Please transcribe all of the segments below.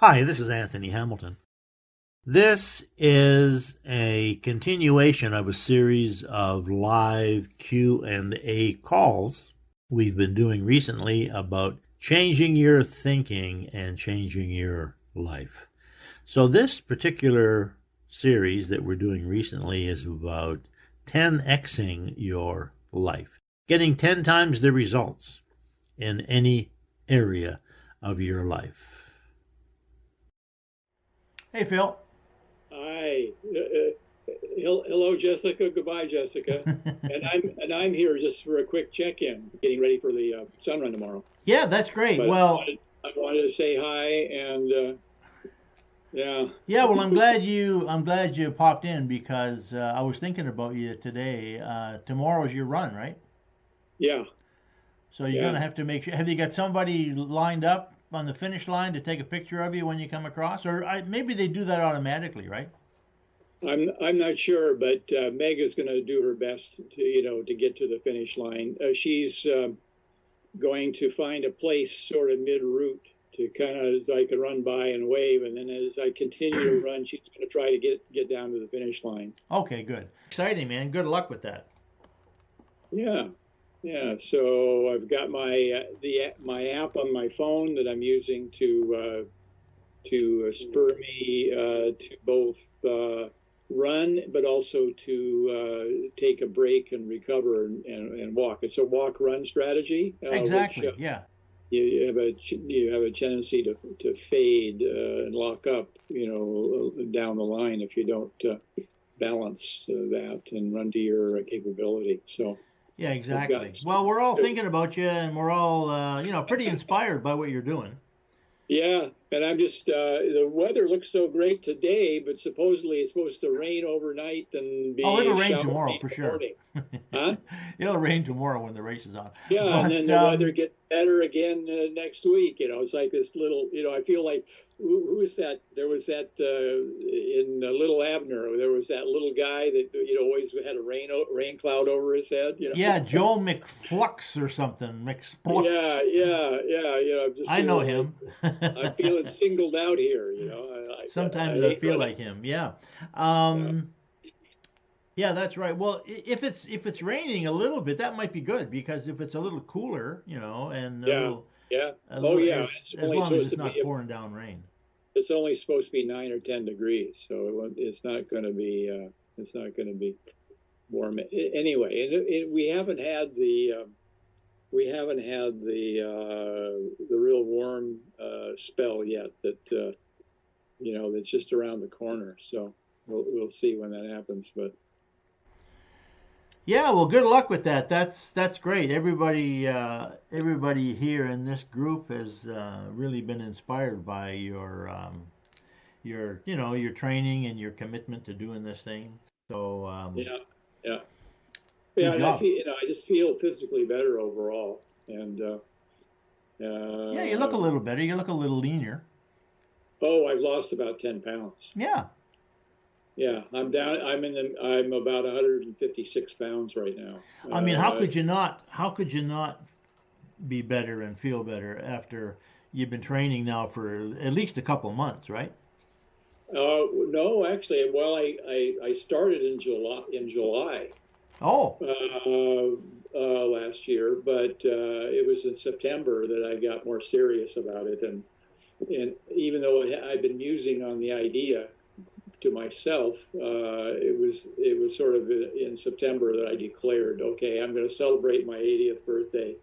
Hi, this is Anthony Hamilton. This is a continuation of a series of live Q&A calls we've been doing recently about changing your thinking and changing your life. So this particular series that we're doing recently is about 10xing your life, getting 10 times the results in any area of your life. Hey, Phil. Hi. Hello, Jessica. Goodbye, Jessica. And I'm here just for a quick check-in, getting ready for the sun run tomorrow. Yeah, that's great. But Well, I wanted to say hi, and yeah, yeah, well, I'm glad you popped in because I was thinking about you today. Tomorrow's your run, right? yeah, So you're yeah. gonna have to make sure. Have you got somebody lined up on the finish line to take a picture of you when you come across, or maybe they do that automatically, right? I'm not sure, but Meg is going to do her best to to get to the finish line. She's going to find a place sort of mid-route to kind of so I can run by and wave, and then as I continue to run, she's going to try to get down to the finish line. Okay, good. Exciting, man. Good luck with that. Yeah, yeah. So I've got my app on my phone that I'm using to spur me to both run, but also to take a break and recover and walk. It's a walk run strategy, which Exactly. Yeah. you have a tendency to fade and lock up, down the line if you don't balance that and run to your capability. So Yeah, I've got exactly. Well, we're all thinking about you, and we're all, pretty inspired by what you're doing. yeah, and I'm just the weather looks so great today, but supposedly it's supposed to rain overnight and Oh, it'll be rain showery tomorrow in for the sure. morning. Huh? It'll rain tomorrow when the race is on. Yeah, and then But the weather gets better again next week. It's like this little. I feel like who is that? There was that in Little Abner. There was that little guy that always had a rain cloud over his head. yeah, Joe McFlux or something. Yeah, McSplux. yeah, yeah. I'm just I know feeling like him. I'm feeling singled out here. I Sometimes I hate feel running. like him. Yeah. Yeah, Um, yeah, that's right. Well, if it's raining a little bit, that might be good because if it's a little cooler, and a yeah, little yeah. a Oh little yeah, as long as it's not pouring down rain. it's only supposed to be 9 or 10 degrees, so it's not going to be warm anyway. We haven't had the real warm spell yet that's just around the corner. So we'll see when that happens. But Yeah, well, good luck with that. That's great. Everybody here in this group has really been inspired by your training and your commitment to doing this thing. So, yeah, yeah, yeah, good and I job. feel I just feel physically better overall, and Yeah, you look a uh, little better. You look a little leaner. oh, I've lost about 10 pounds. Yeah. Yeah, I'm down. I'm about 156 pounds right now. I mean, how could you not be better and feel better after you've been training now for at least a couple months, right? No, actually, well, I started in July Oh, last year, but it was in September that I got more serious about it, and even though I've been musing on the idea to myself, it was sort of in September that I declared, okay, I'm going to celebrate my 80th birthday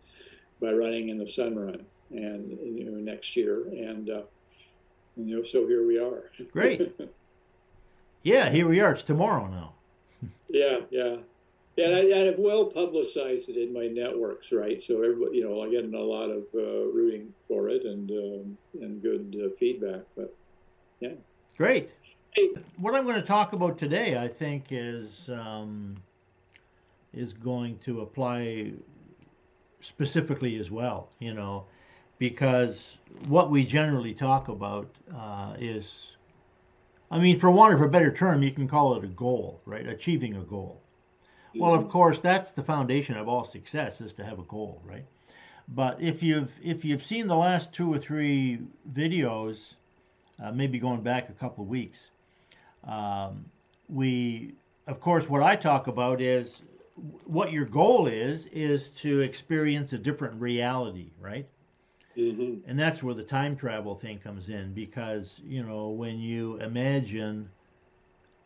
by running in the Sun Run, and next year, and so here we are. great. Yeah, Yeah, here we are. It's tomorrow now. yeah, yeah. Yeah, and I've well publicized it in my networks, right? So everybody, I'm getting a lot of rooting for it and good feedback. But yeah, Great. hey, What I'm going to talk about today, I think, is going to apply specifically as well. Because what we generally talk about is, I mean, for want of a better term, you can call it a goal, right? Achieving a goal. Well, of mhm, course, that's the foundation of all success is to have a goal, right? But if you've seen the last two or three videos maybe going back a couple of weeks. We, of course, what I talk about is what your goal is to experience a different reality, right? Mm-hmm. And that's where the time travel thing comes in because, when you imagine,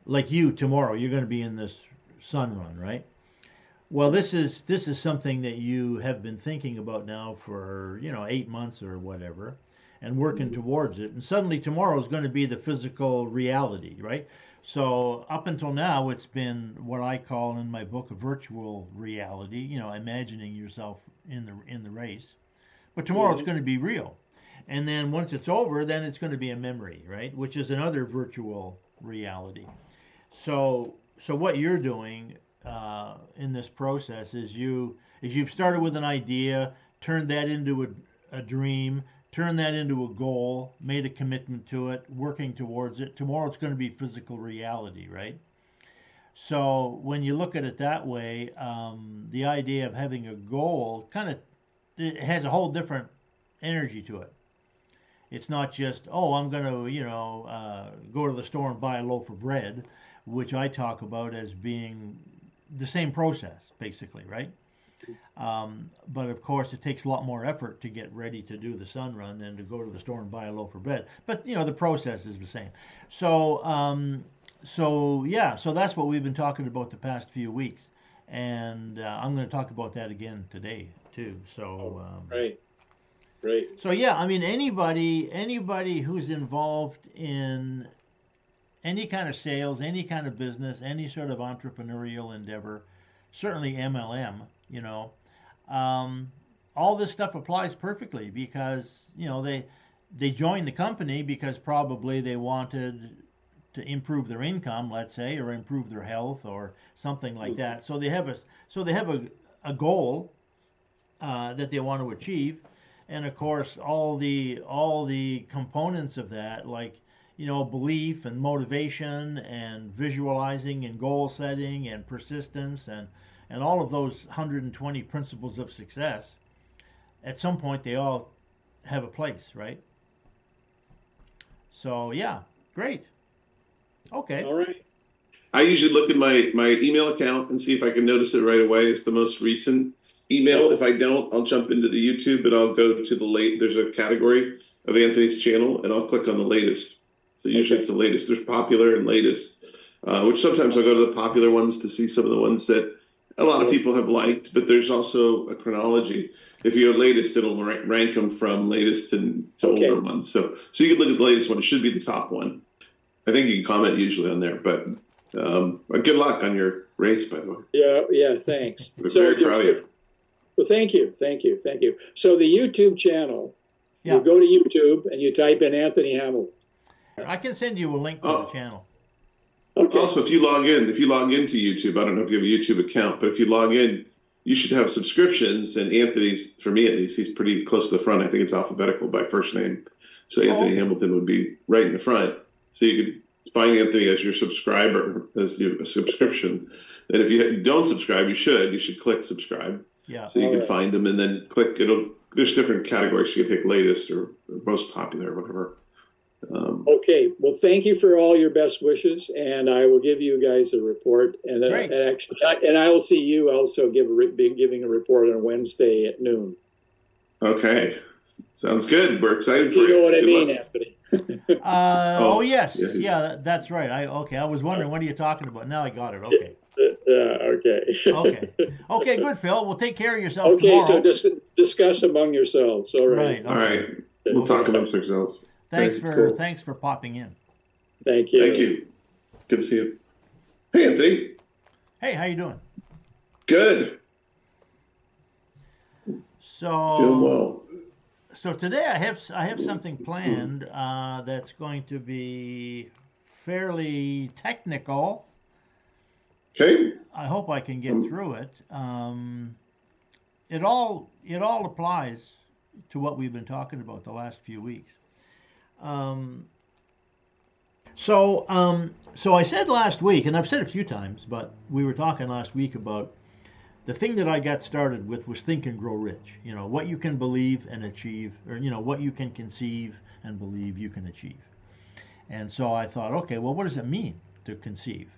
like you tomorrow, you're going to be in this sun run, right? Well, this is something that you have been thinking about now for 8 months or whatever, and working towards it. And suddenly tomorrow is going to be the physical reality, right? So up until now, it's been what I call in my book a virtual reality. Imagining yourself in the race. But tomorrow it's Mm-hmm. going to be real, and then once it's over, then it's going to be a memory, right? Which is another virtual reality. So what you're doing in this process is you've started with an idea, turned that into a dream, turned that into a goal, made a commitment to it, working towards it. Tomorrow it's going to be physical reality, right? So when you look at it that way, the idea of having a goal kind of it has a whole different energy to it. It's not just, oh, I'm going to, go to the store and buy a loaf of bread, which I talk about as being the same process, basically, right? But of course, it takes a lot more effort to get ready to do the sun run than to go to the store and buy a loaf of bread. But the process is the same. So that's what we've been talking about the past few weeks, and I'm going to talk about that again today too. Oh, right, right. So yeah, I mean anybody who's involved in any kind of sales, any kind of business, any sort of entrepreneurial endeavor, certainly MLM, um, all this stuff applies perfectly because they joined the company because probably they wanted to improve their income, let's say, or improve their health or something like Mm-hmm. that. So they have a goal that they want to achieve, and of course all the components of that, like belief and motivation and visualizing and goal setting and persistence and all of those 120 principles of success. At some point, they all have a place, right? So yeah, great. Okay. All right. I usually look at my email account and see if I can notice it right away. It's the most recent email. Oh, If I don't, I'll jump into the YouTube and I'll go to the late. There's a category of Anthony's channel, and I'll click on the latest. So usually okay. it's the latest. There's popular and latest, which sometimes I'll go to the popular ones to see some of the ones that a lot of Oh, people have liked. But there's also a chronology. If you go latest, it'll rank them from latest to older okay. ones. So you can look at the latest one. It should be the top one. I think you can comment usually on there, but good luck on your race, by the way. Yeah, yeah. Thanks. We're So, very proud of you. well, thank you, thank you, thank you. So the YouTube channel, Yeah, you go to YouTube and you type in Anthony Hamilton. I can send you a link to the Oh, channel. Okay. also, if you log into YouTube, I don't know if you have a YouTube account, but if you log in, you should have subscriptions. And Anthony's, for me at least, he's pretty close to the front. I think it's alphabetical by first name. So Oh, Anthony okay. Hamilton would be right in the front. So you could find Anthony as your subscriber, as a subscription. And if you don't subscribe, you should click subscribe. Yeah. So you All can right. find them and then click. There's different categories. You can pick latest or most popular or whatever. Okay. Well, thank you for all your best wishes, and I will give you guys a report. And Great. actually, and I will see you also be giving a report on Wednesday at noon. Okay, sounds good. We're excited for You you. know what I Good mean, luck. Anthony? Oh yes, yeah. yeah, that's right. Okay. I was wondering what are you talking about. Now I got it. Okay. Okay. Okay. Okay. Good, Phil. Well, take care of yourself Okay. So tomorrow. just discuss among yourselves. All right. Right. All Okay. right, we'll talk Okay. amongst ourselves. Thanks Okay, for cool. thanks for popping in. Thank you. Thank you. Good to see you. Hey, Anthony. Hey, how you doing? Good. Feeling So well. so today I have something planned that's going to be fairly technical. Okay. I hope I can get through it. It all applies to what we've been talking about the last few weeks. Um, so I said last week, and I've said it a few times, but we were talking last week about the thing that I got started with was Think and Grow Rich. What you can believe and achieve, or what you can conceive and believe you can achieve. And so I thought, okay, well, what does it mean to conceive?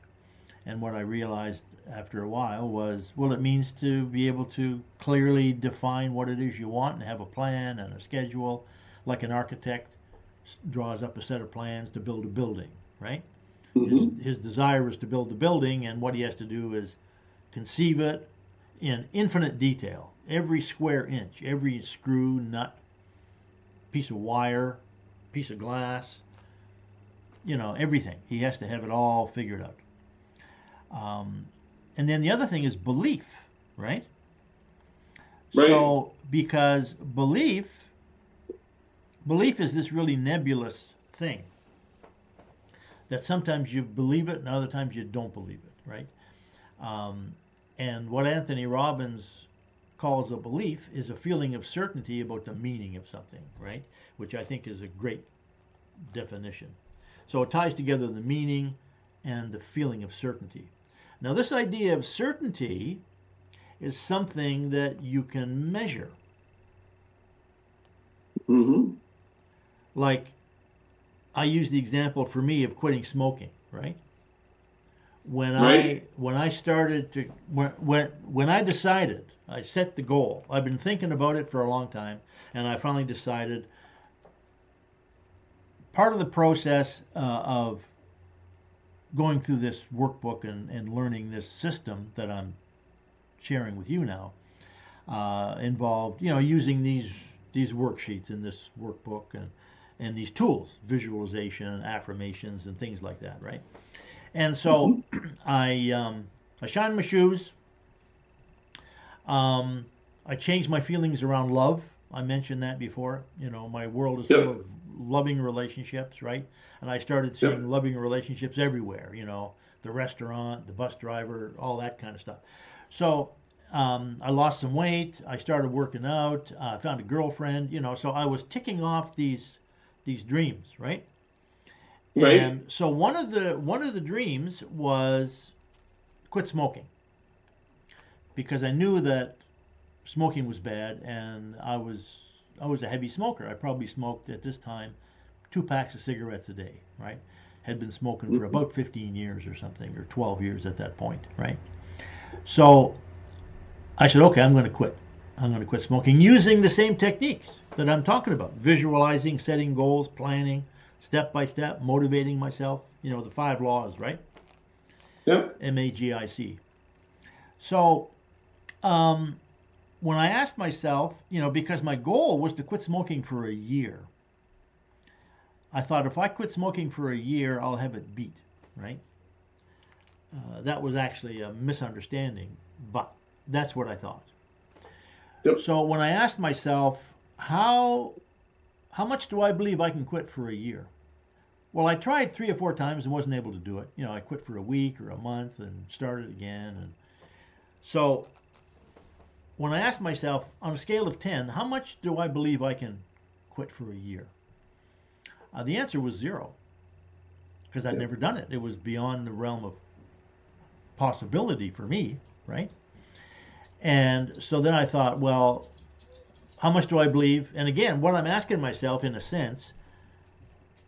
And what I realized after a while was, well, it means to be able to clearly define what it is you want and have a plan and a schedule, like an architect draws up a set of plans to build a building, right? His desire is to build the building, and what he has to do is conceive it in infinite detail. Every square inch, every screw, nut, piece of wire, piece of glass, everything. He has to have it all figured out. And then the other thing is belief, right? Right. So, because belief is this really nebulous thing that sometimes you believe it and other times you don't believe it, right? And what Anthony Robbins calls a belief is a feeling of certainty about the meaning of something, right? Which I think is a great definition. So it ties together the meaning and the feeling of certainty. Now, this idea of certainty is something that you can measure. Mm-hmm. Like, I use the example for me of quitting smoking, right? When I started to when I decided, I set the goal. I've been thinking about it for a long time, and I finally decided. Part of the process of going through this workbook and learning this system that I'm sharing with you now involved, using these worksheets in this workbook and these tools, visualization, affirmations, and things like that, right? And so I shined my shoes. I changed my feelings around love. I mentioned that before. My world is full of loving relationships, right? And I started seeing loving relationships everywhere. The restaurant, the bus driver, all that kind of stuff. So I lost some weight. I started working out. I found a girlfriend. So I was ticking off these dreams, right? Right. And so one of the dreams was quit smoking, because I knew that smoking was bad, and I was a heavy smoker. I probably smoked at this time 2 packs of cigarettes a day, right? Had been smoking for about 15 years or something, or 12 years at that point, right? So I said, okay, I'm going to quit. I'm going to quit smoking using the same techniques that I'm talking about: visualizing, setting goals, planning, step by step, motivating myself. The 5 laws, right? Yep. MAGIC. So when I asked myself, because my goal was to quit smoking for a year, I thought, if I quit smoking for a year, I'll have it beat, right? That was actually a misunderstanding, but that's what I thought. Yep. So when I asked myself, how much do I believe I can quit for a year? Well, I tried 3 or 4 times and wasn't able to do it. I quit for a week or a month and started again. And so when I asked myself, on a scale of 10, how much do I believe I can quit for a year? The answer was 0, because I'd never done it. It was beyond the realm of possibility for me, right? And so then I thought, well, how much do I believe? And again, what I'm asking myself, in a sense,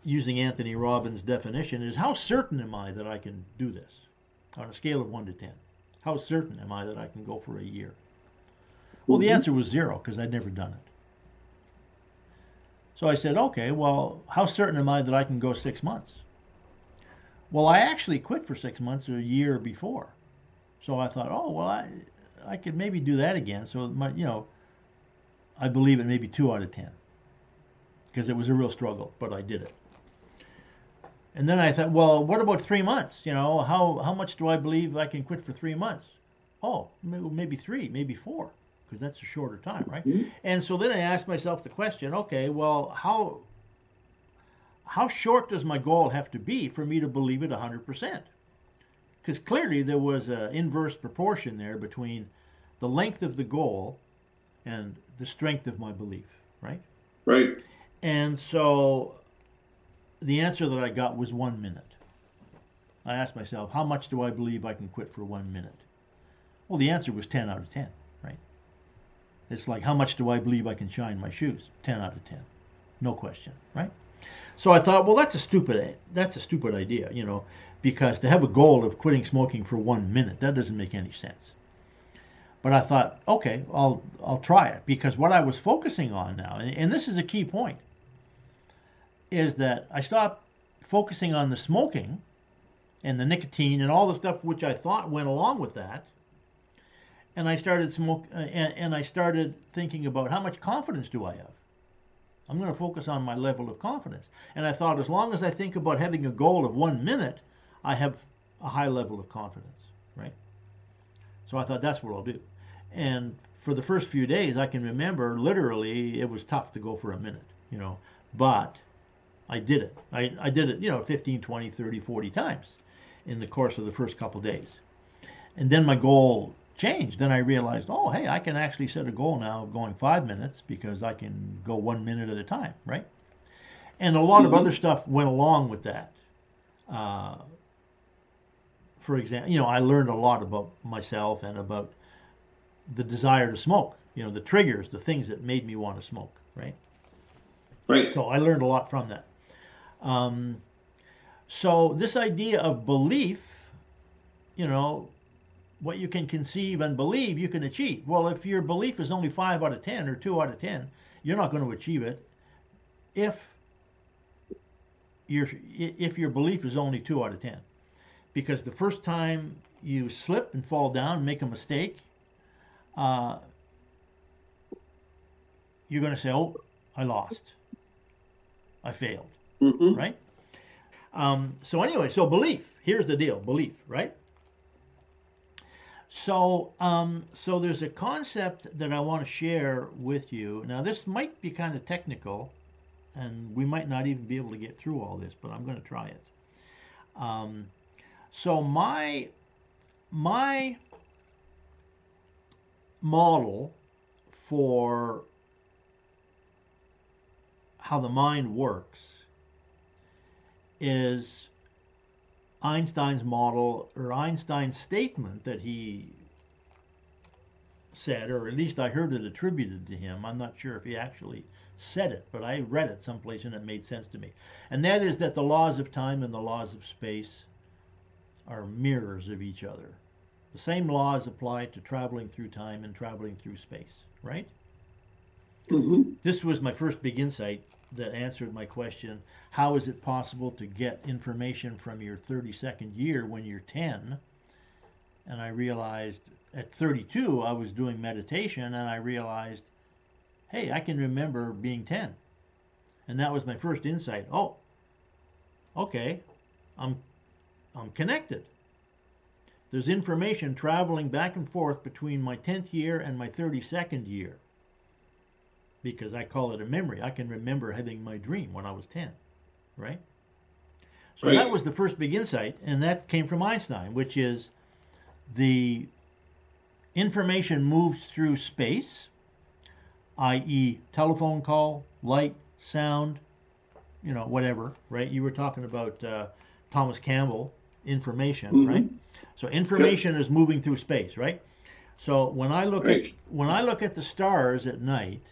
using Anthony Robbins' definition, is how certain am I that I can do this on a scale of 1 to 10? How certain am I that I can go for a year? Well, the answer was 0, because I'd never done it. So I said, okay, well, how certain am I that I can go 6 months? Well, I actually quit for 6 months a year before. So I thought, oh, well, I could maybe do that again. So I believe it maybe 2 out of 10, because it was a real struggle, but I did it. And then I thought, well, what about 3 months? How much do I believe I can quit for 3 months? Oh, maybe 3, maybe 4, because that's a shorter time, right? And so then I asked myself the question, okay, well, how short does my goal have to be for me to believe it 100%? Because clearly there was an inverse proportion there between the length of the goal and the strength of my belief, right? Right. And so the answer that I got was 1 minute. I asked myself, how much do I believe I can quit for 1 minute? Well, the answer was 10 out of 10, right? It's like, how much do I believe I can shine my shoes? 10 out of 10. No question, right? So I thought, well, that's a stupid idea, because to have a goal of quitting smoking for 1 minute, that doesn't make any sense. But I thought, okay, I'll try it, because what I was focusing on now, and this is a key point, is that I stopped focusing on the smoking and the nicotine and all the stuff which I thought went along with that, and I started and I started thinking about how much confidence do I have. I'm going to focus on my level of confidence. And I thought, as long as I think about having a goal of 1 minute, I have a high level of confidence, right? So I thought that's what I'll do. And for the first few days, I can remember literally it was tough to go for a minute, but I did it. I did it, 15, 20, 30, 40 times in the course of the first couple days. And then my goal changed. Then I realized, oh, hey, I can actually set a goal now of going 5 minutes, because I can go 1 minute at a time, right? And a lot of other stuff went along with that. For example, I learned a lot about myself and about the desire to smoke, the triggers, the things that made me want to smoke, right? Right. So I learned a lot from that. So this idea of belief, what you can conceive and believe, you can achieve. Well, if your belief is only 5 out of 10 or 2 out of 10, you're not going to achieve it if your belief is only 2 out of 10. Because the first time you slip and fall down, make a mistake, you're going to say, oh, I lost. I failed, right? So anyway, so belief. Here's the deal, belief, right? So there's a concept that I want to share with you. Now, this might be kind of technical, and we might not even be able to get through all this, but I'm going to try it. So my model for how the mind works is Einstein's model, or Einstein's statement that he said, or at least I heard it attributed to him. I'm not sure if he actually said it, but I read it someplace and it made sense to me. And that is that the laws of time and the laws of space are mirrors of each other. The same laws apply to traveling through time and traveling through space, right? This was my first big insight that answered my question, how is it possible to get information from your 32nd year when you're 10? And I realized at 32, I was doing meditation, and I realized, hey, I can remember being 10. And that was my first insight. Oh, okay, I'm connected. There's information traveling back and forth between my 10th year and my 32nd year, because I call it a memory. I can remember having my dream when I was 10, right? So Right. that was the first big insight, and that came from Einstein, which is the information moves through space, i.e. telephone call, light, sound, whatever, right? You were talking about Thomas Campbell, information, right? So information is moving through space, right? So when I look at the stars at night,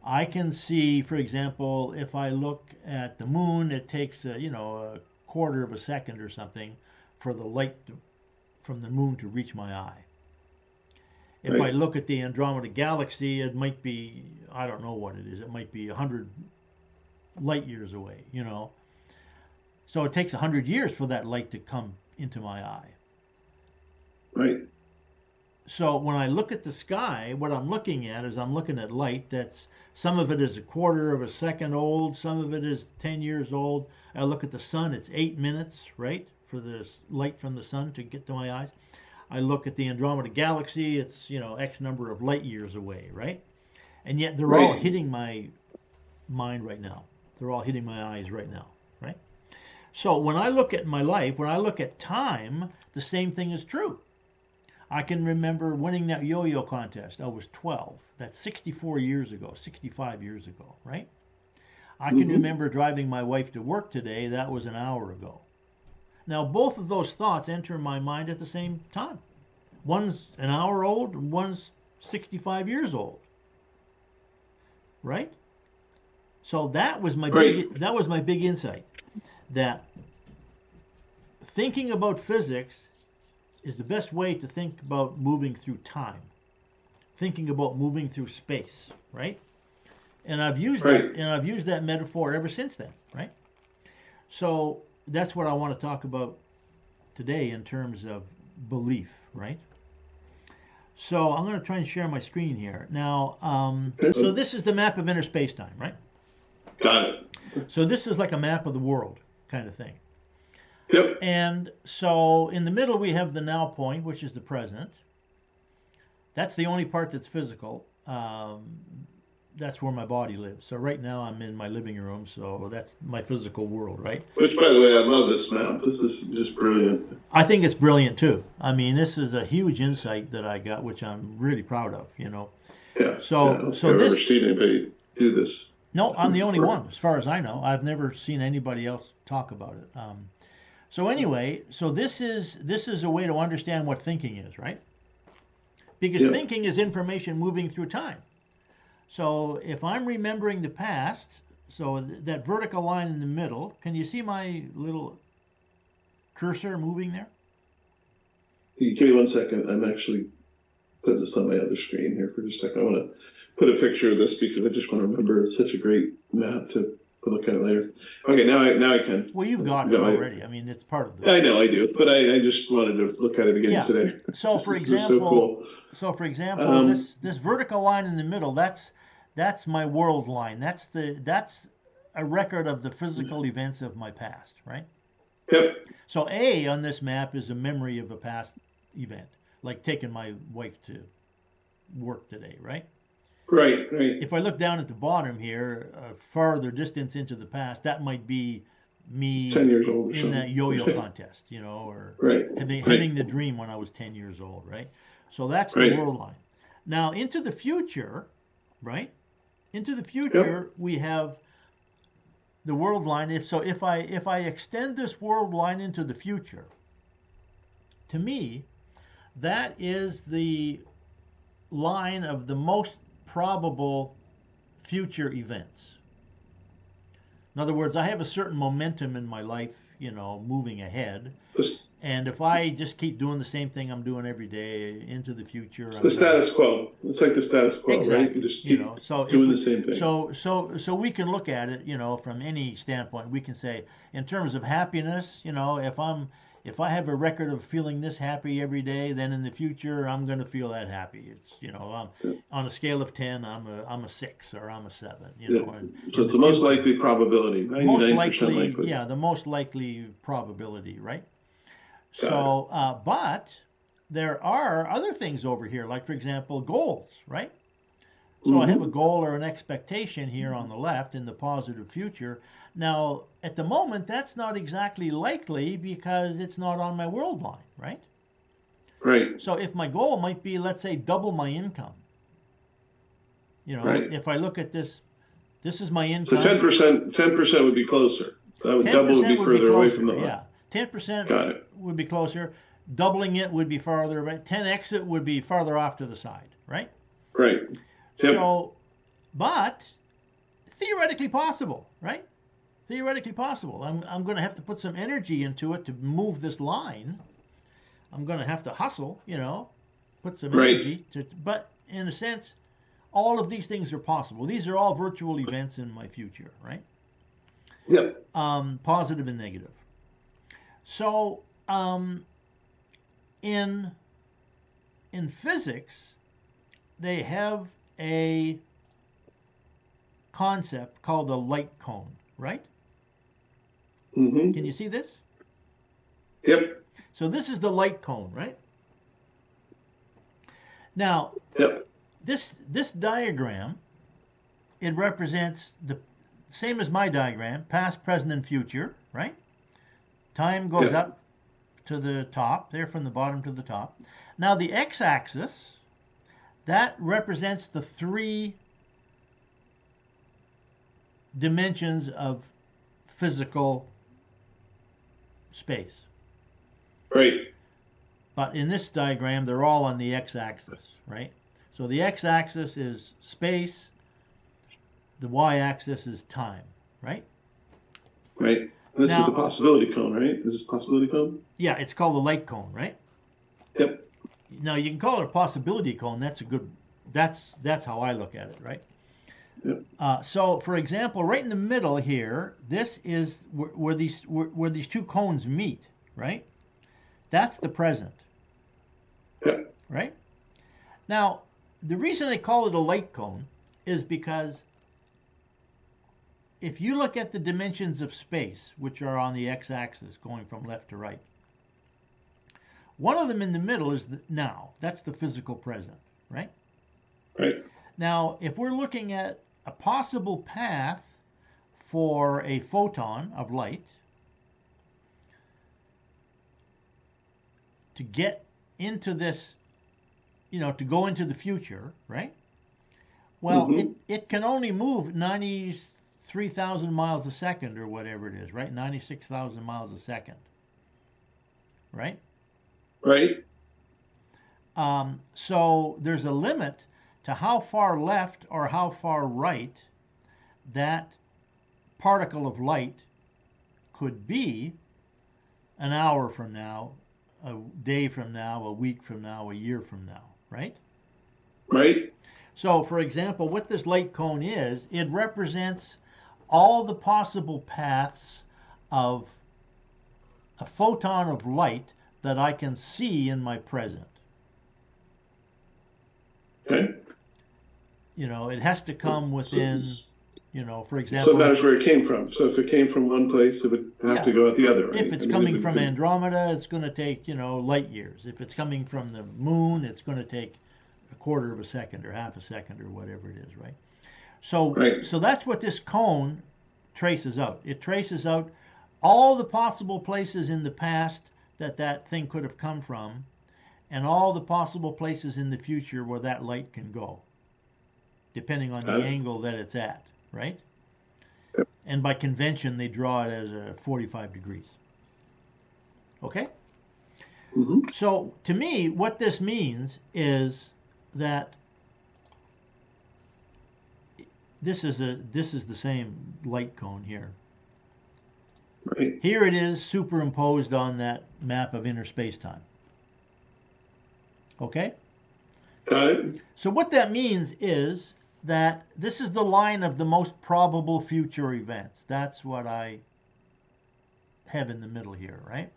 I can see, for example, if I look at the moon, it takes a quarter of a second or something for the light from the moon to reach my eye. If I look at the Andromeda Galaxy, it might be, I don't know what it is, it might be 100 light years away, So it takes 100 years for that light to come into my eye. Right. So when I look at the sky, what I'm looking at is I'm looking at light that's, some of it is a quarter of a second old, some of it is 10 years old. I look at the sun, it's 8 minutes, right, for the light from the sun to get to my eyes. I look at the Andromeda Galaxy, it's, X number of light years away, right? And yet they're all hitting my mind right now. They're all hitting my eyes right now, right? So when I look at my life, when I look at time, the same thing is true. I can remember winning that yo-yo contest. I was 12. That's 64 years ago, 65 years ago, right? I can remember driving my wife to work today. That was an hour ago. Now, both of those thoughts enter my mind at the same time. One's an hour old, one's 65 years old, right? So that was my Right. big insight, that thinking about physics is the best way to think about moving through time, thinking about moving through space, right? And Right. I've used that metaphor ever since then, right? So that's what I want to talk about today in terms of belief, right? So I'm going to try and share my screen here now. So this is the map of inner space-time, right? Got it. So this is like a map of the world kind of thing. Yep. And so in the middle we have the now point, which is the present. That's the only part that's physical. That's where my body lives. So right now I'm in my living room, so that's my physical world, right? Which, by the way, I love this map. This is just brilliant. I think it's brilliant too. I mean, this is a huge insight that I got, which I'm really proud of, you know. Yeah. So, yeah, I don't so think I've ever this, seen anybody do this. no, I'm the only before. one, as far as I know. I've never seen anybody else talk about it. So anyway, so this is a way to understand what thinking is, right? Because Yeah. thinking is information moving through time. So if I'm remembering the past, so that vertical line in the middle, can you see my little cursor moving there? Give me 1 second. I'm actually putting this on my other screen here for just a second. I want to put a picture of this because I just want to remember. It's such a great map to look at it later. Okay, now I can. Well, you've got it No, already. I mean, it's part of the. I know I do, but I just wanted to look at it again Yeah. today. So for This is so example, cool. this vertical line in the middle, that's my world line. That's a record of the physical events of my past, right? Yep. So A on this map is a memory of a past event, like taking my wife to work today, right? Right. Right. If I look down at the bottom here, farther distance into the past, that might be me 10 years old or in something. that yo-yo contest, you know, or Right. having the dream when I was 10 years old, right? So that's the Right. world line. Now into the future, right? Into the future, we have the world line. If I extend this world line into the future, to me, that is the line of the most probable future events. In other words, I have a certain momentum in my life, you know, moving ahead. This, And if I just keep doing the same thing I'm doing every day into the future, it's I'm the gonna, status quo. It's like the status quo, right? You exactly, just you keep know. So if doing we, the same thing. so we can look at it, you know, from any standpoint. We can say, in terms of happiness, you know, if I have a record of feeling this happy every day, then in the future I'm going to feel that happy. It's, you know, on a scale of 10, I'm a 6 or I'm a 7, you Yeah. know. And So it's the most likely probability, most 99% likely, likely. yeah, the most likely probability, right? Got So, but there are other things over here, like for example, goals, right? So I have a goal or an expectation here on the left in the positive future. Now, at the moment, that's not exactly likely because it's not on my world line, right? Right. So if my goal might be, let's say, double my income, you know, Right. if I look at this, this is my So income. 10% would be closer. That would double would be 10% further away from the closer, line. yeah. 10% Got it. would be closer. Doubling it would be farther, right? 10x it would be farther off to the side, right? Right. Yep. So, but theoretically possible, right? Theoretically possible. I'm going to have to put some energy into it to move this line. I'm going to have to hustle, you know, put some Right. energy to, but in a sense, all of these things are possible. These are all virtual events in my future, right? Yep. Positive and negative. So, in physics, they have a concept called a light cone, right? Mm-hmm. Can you see this? Yep. So this is the light cone, right? Now, Yep. this diagram, it represents the same as my diagram, past, present, and future, right? Time goes Yeah. up to the top, there from the bottom to the top. Now the x-axis, that represents the 3 dimensions of physical space. Right. But in this diagram, they're all on the x-axis, right? So the x-axis is space, the y-axis is time, right? Right. This Now- is the possibility cone, right? This is possibility cone? Yeah, it's called the light cone, right? Yep. Now you can call it a possibility cone. That's a good. That's how I look at it, right? Yep. So, for example, right in the middle here, this is where these two cones meet, right? That's the present, Yep. right? Now, the reason they call it a light cone is because if you look at the dimensions of space, which are on the x-axis going from left to right, one of them in the middle is the now. That's the physical present, right? Right. Now, if we're looking at a possible path for a photon of light to get into this, to go into the future, right? Well, it can only move 93,000 miles a second or whatever it is, right? 96,000 miles a second, right? Right. So there's a limit to how far left or how far right that particle of light could be an hour from now, a day from now, a week from now, a year from now, right? Right. So, for example, what this light cone is, it represents all the possible paths of a photon of light that I can see in my present. Okay. It has to come within, for So it example, matters where it came from. So if it came from one place, it would have to go out the other, right? if it's coming from Andromeda, it's going to take, light years. If it's coming from the moon, it's going to take a quarter of a second or half a second or whatever it is, right? So, Right. so that's what this cone traces out. It traces out all the possible places in the past that thing could have come from, and all the possible places in the future where that light can go, depending on the angle that it's at, right? Yep. And by convention, they draw it as a 45 degrees. Okay? Mm-hmm. So, to me, what this means is that this is the same light cone here. Right. Here it is superimposed on that map of inner space-time. Okay? Got it. So what that means is that this is the line of the most probable future events. That's what I have in the middle here, right?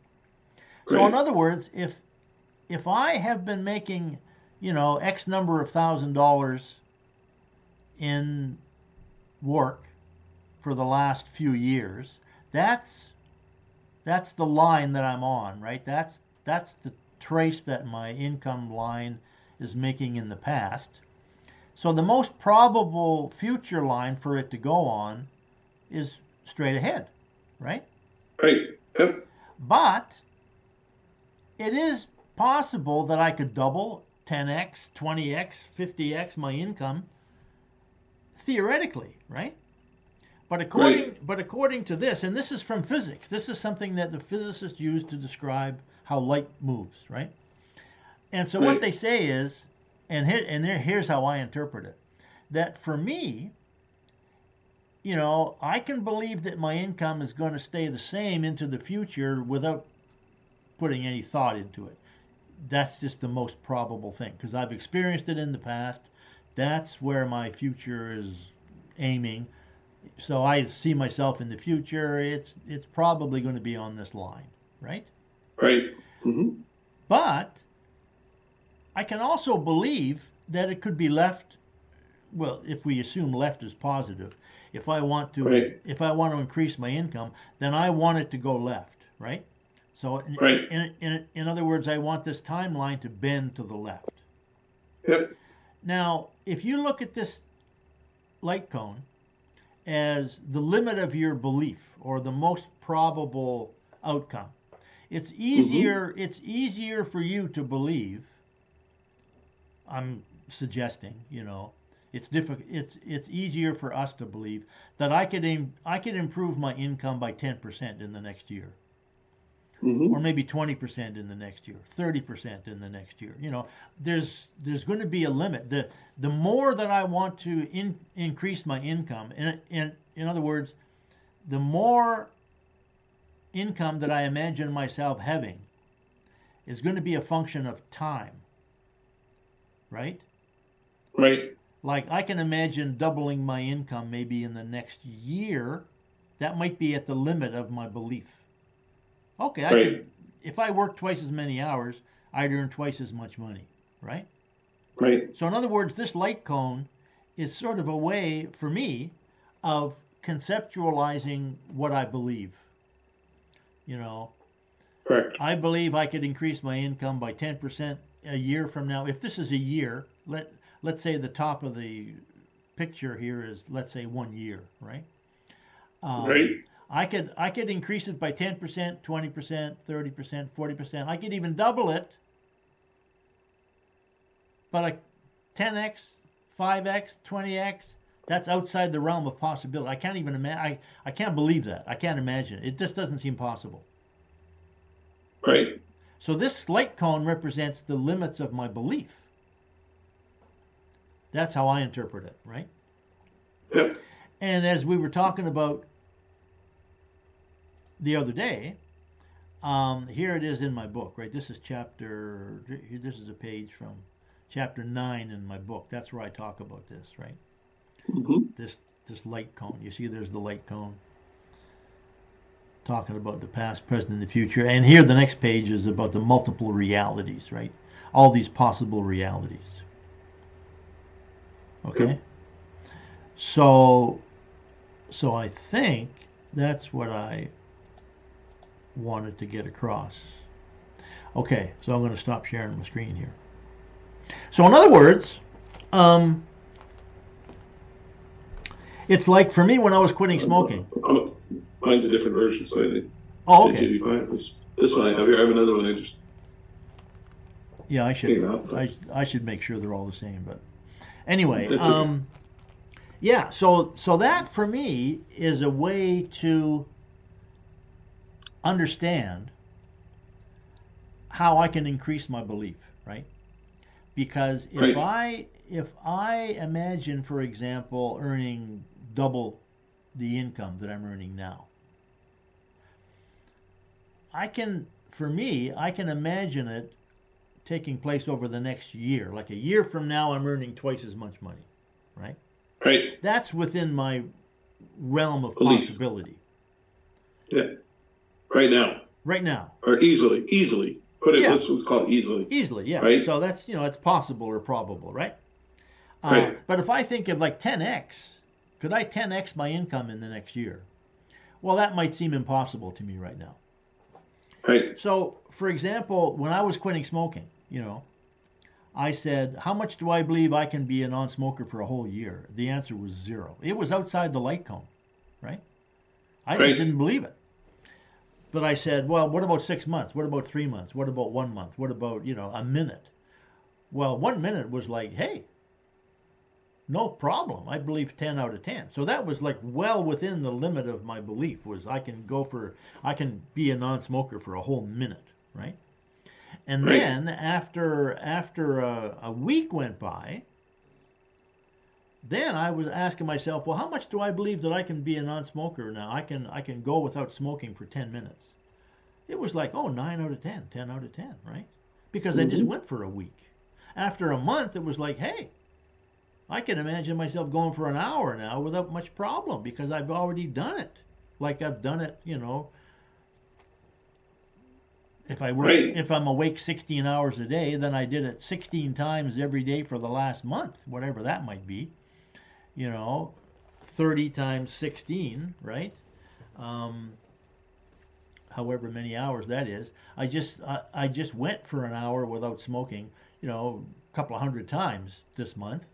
So in Right. other words, if I have been making, X number of $1,000 in work for the last few years, that's the line that I'm on, right? That's the trace that my income line is making in the past. So the most probable future line for it to go on is straight ahead, right? Right. Yep. But it is possible that I could double, 10x, 20x, 50x my income theoretically, right? But according to this, and this is from physics, this is something that the physicists use to describe how light moves, right? And so what Right. they say is, here's how I interpret it, that for me, I can believe that my income is going to stay the same into the future without putting any thought into it. That's just the most probable thing because I've experienced it in the past. That's where my future is aiming. So I see myself in the future. It's probably going to be on this line, right? Right. Mm-hmm. But I can also believe that it could be left. Well, if we assume left is positive, if I want to Right. increase my income, then I want it to go left, right? So Right. in other words, I want this timeline to bend to the left. Yep. Now, if you look at this light cone as the limit of your belief or the most probable outcome, it's easier for you to believe. I'm suggesting, it's easier for us to believe that I could improve my income by 10% in the next year. Mm-hmm. or maybe 20% in the next year, 30% in the next year. There's going to be a limit. The more that I want to increase my income, in other words, the more income that I imagine myself having is going to be a function of time, right? Right. Like I can imagine doubling my income maybe in the next year. That might be at the limit of my belief. Okay, I Right. could, if I work twice as many hours, I'd earn twice as much money, right? Right. So in other words, this light cone is sort of a way for me of conceptualizing what I believe. Correct. I believe I could increase my income by 10% a year from now. If this is a year, let's say the top of the picture here is, let's say, 1 year, right? Right. I could increase it by 10%, 20%, 30%, 40%. I could even double it. But a 10x, 5x, 20x, that's outside the realm of possibility. I can't even imagine. I can't believe that. I can't imagine it. It just doesn't seem possible. Right. So this light cone represents the limits of my belief. That's how I interpret it, right? Yep. And as we were talking about the other day, here it is in my book, right? This is a page from chapter 9 in my book. That's where I talk about this, right? Mm-hmm. This light cone. You see, there's the light cone talking about the past, present, and the future. And here, the next page is about the multiple realities, right? All these possible realities. Okay. Yep. So I think that's what I wanted to get across. Okay, so I'm going to stop sharing my screen here. So in other words, it's like for me when I was quitting smoking. Mine's a different version, so I think. Oh, okay. 85. This one I have here. I have another one. I just Yeah, I came should. out. But I should make sure they're all the same. But anyway, that's okay. yeah. So that for me is a way to understand how I can increase my belief, right? Because Right. if I imagine, for example, earning double the income that I'm earning now, I can imagine it taking place over the next year. Like a year from now, I'm earning twice as much money, right? Right. That's within my realm of Belief. possibility. Yeah. Right now. Right now. Or easily. Put it. Yeah. This was called easily. Easily, yeah. Right. So that's, it's possible or probable, right? Right. But if I think of like 10x, could I 10x my income in the next year? Well, that might seem impossible to me right now. Right. So, for example, when I was quitting smoking, I said, how much do I believe I can be a non-smoker for a whole year? The answer was 0. It was outside the light cone, right? I just Right. didn't believe it. But I said, well, what about 6 months? What about 3 months? What about 1 month? What about, a minute? Well, 1 minute was like, hey, no problem. I believe 10 out of 10. So that was like well within the limit of my belief was I can be a non-smoker for a whole minute, right? And Right. then after a week went by, then I was asking myself, well, how much do I believe that I can be a non-smoker now? I can go without smoking for 10 minutes. It was like, 9 out of 10, 10 out of 10, right? Because I just Mhm. went for a week. After a month, it was like, hey, I can imagine myself going for an hour now without much problem because I've already done it. Like I've done it, Right. if I'm awake 16 hours a day, then I did it 16 times every day for the last month, whatever that might be. 30 times 16, right? However many hours that is. I just went for an hour without smoking, a couple of hundred times this month.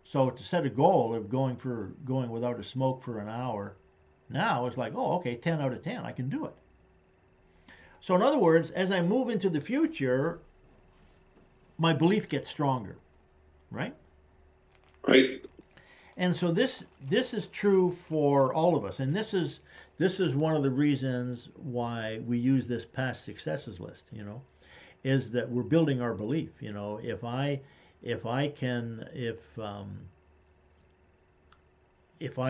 So to set a goal of going without a smoke for an hour, now it's like, okay, 10 out of 10, I can do it. So in other words, as I move into the future, my belief gets stronger, right? Right. And so this is true for all of us, and this is one of the reasons why we use this past successes list. Is that we're building our belief. If I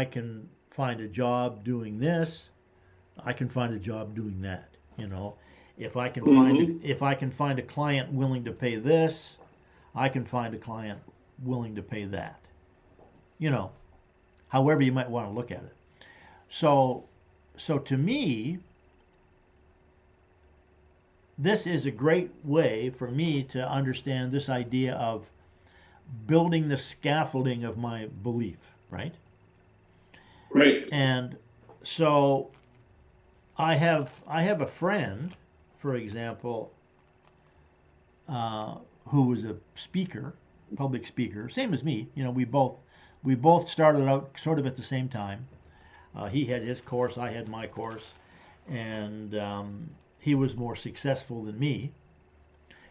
can find a job doing this, I can find a job doing that. If I can find a client willing to pay this, I can find a client willing to pay that. However you might want to look at it. So to me, this is a great way for me to understand this idea of building the scaffolding of my belief, right? Right. And so I have a friend, for example, who was a speaker, public speaker, same as me. We both started out sort of at the same time. He had his course, I had my course, and he was more successful than me.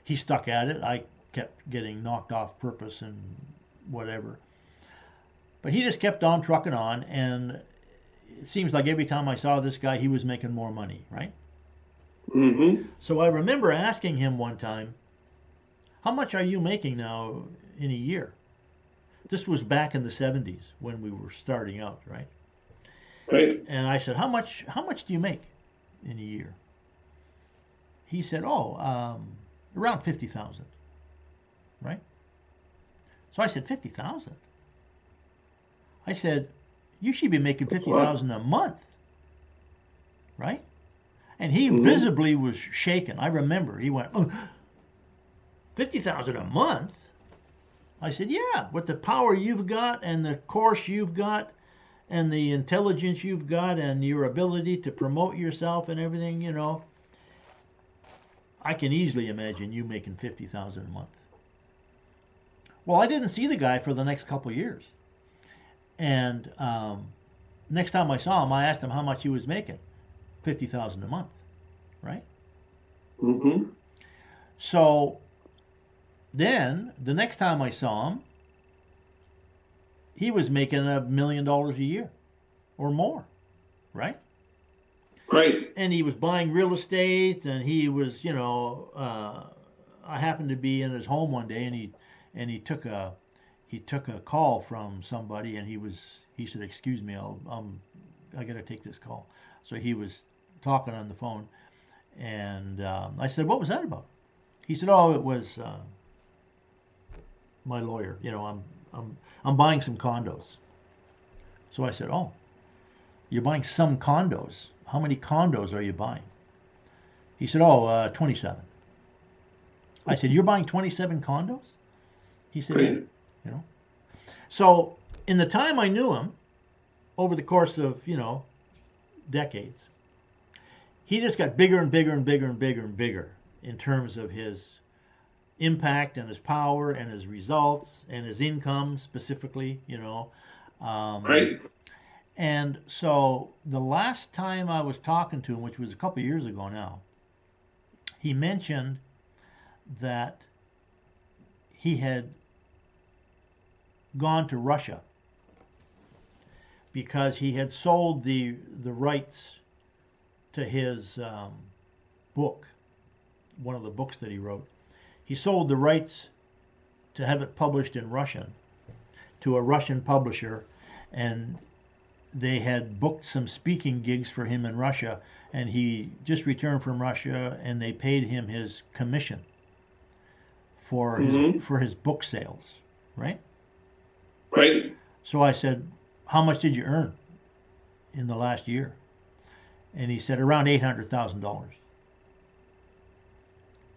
He stuck at it. I kept getting knocked off purpose and whatever. But he just kept on trucking on, and it seems like every time I saw this guy, he was making more money, right? Mm-hmm. So I remember asking him one time, how much are you making now in a year? This was back in the 70s when we were starting out, right? Right. And I said, how much do you make in a year? He said, around 50,000, right? So I said, 50,000? I said, you should be making 50,000 a month, right? And he visibly was shaken. I remember he went, 50,000 a month? I said, yeah, with the power you've got and the course you've got and the intelligence you've got and your ability to promote yourself and everything, I can easily imagine you making 50,000 a month. Well, I didn't see the guy for the next couple of years. And next time I saw him, I asked him how much he was making. 50,000 a month, right? Mm-hmm. So then the next time I saw him, he was making $1 million a year or more, right? Right. And he was buying real estate, and he was, I happened to be in his home one day, and he took a call from somebody, and he said, "Excuse me, I got to take this call." So he was talking on the phone, and I said, "What was that about?" He said, "Oh, it was my lawyer. I'm buying some condos." So I said, "Oh, you're buying some condos? How many condos are you buying?" He said, 27. I said, "You're buying 27 condos?" He said, Right. "Yeah." So in the time I knew him, over the course of, decades, he just got bigger and bigger and bigger and bigger and bigger in terms of his impact and his power and his results and his income specifically, Right. And so the last time I was talking to him, which was a couple of years ago now, he mentioned that he had gone to Russia because he had sold the rights to his book, one of the books that he wrote. He sold the rights to have it published in Russian to a Russian publisher, and they had booked some speaking gigs for him in Russia, and he just returned from Russia, and they paid him his commission for his book sales, right? Right. So I said, "How much did you earn in the last year?" And he said, "Around $800,000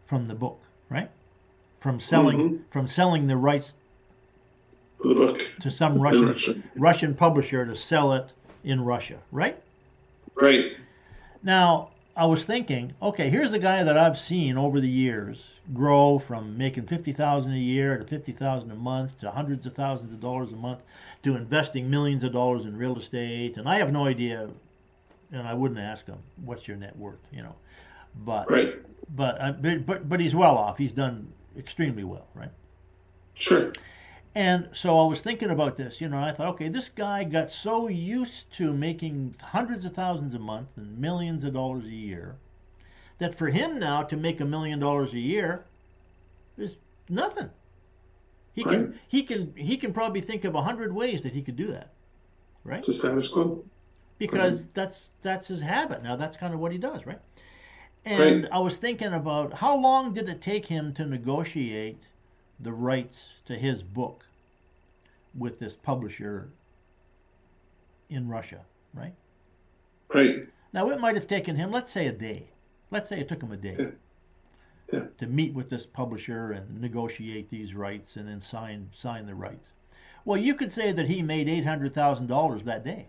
from the book, right? From selling the rights The book to some in Russian publisher to sell it in Russia, right?" Right. Now, I was thinking, okay, here's a guy that I've seen over the years grow from making 50,000 a year to 50,000 a month to hundreds of thousands of dollars a month to investing millions of dollars in real estate, and I have no idea, and I wouldn't ask him, "What's your net worth?" But Right. but he's well off. He's done extremely well, right? Sure. And so I was thinking about this, and I thought, okay, this guy got so used to making hundreds of thousands a month and millions of dollars a year that for him now to make $1 million a year is nothing. He Right. can probably think of 100 ways that he could do that, right? It's a status quo. Because that's his habit now. That's kind of what he does, right? And Right. I was thinking about how long did it take him to negotiate the rights to his book with this publisher in Russia, right? Right. Now it might have taken him, let's say, a day. Let's say it took him a day Yeah. Yeah. to meet with this publisher and negotiate these rights and then sign the rights. Well, you could say that he made $800,000 that day.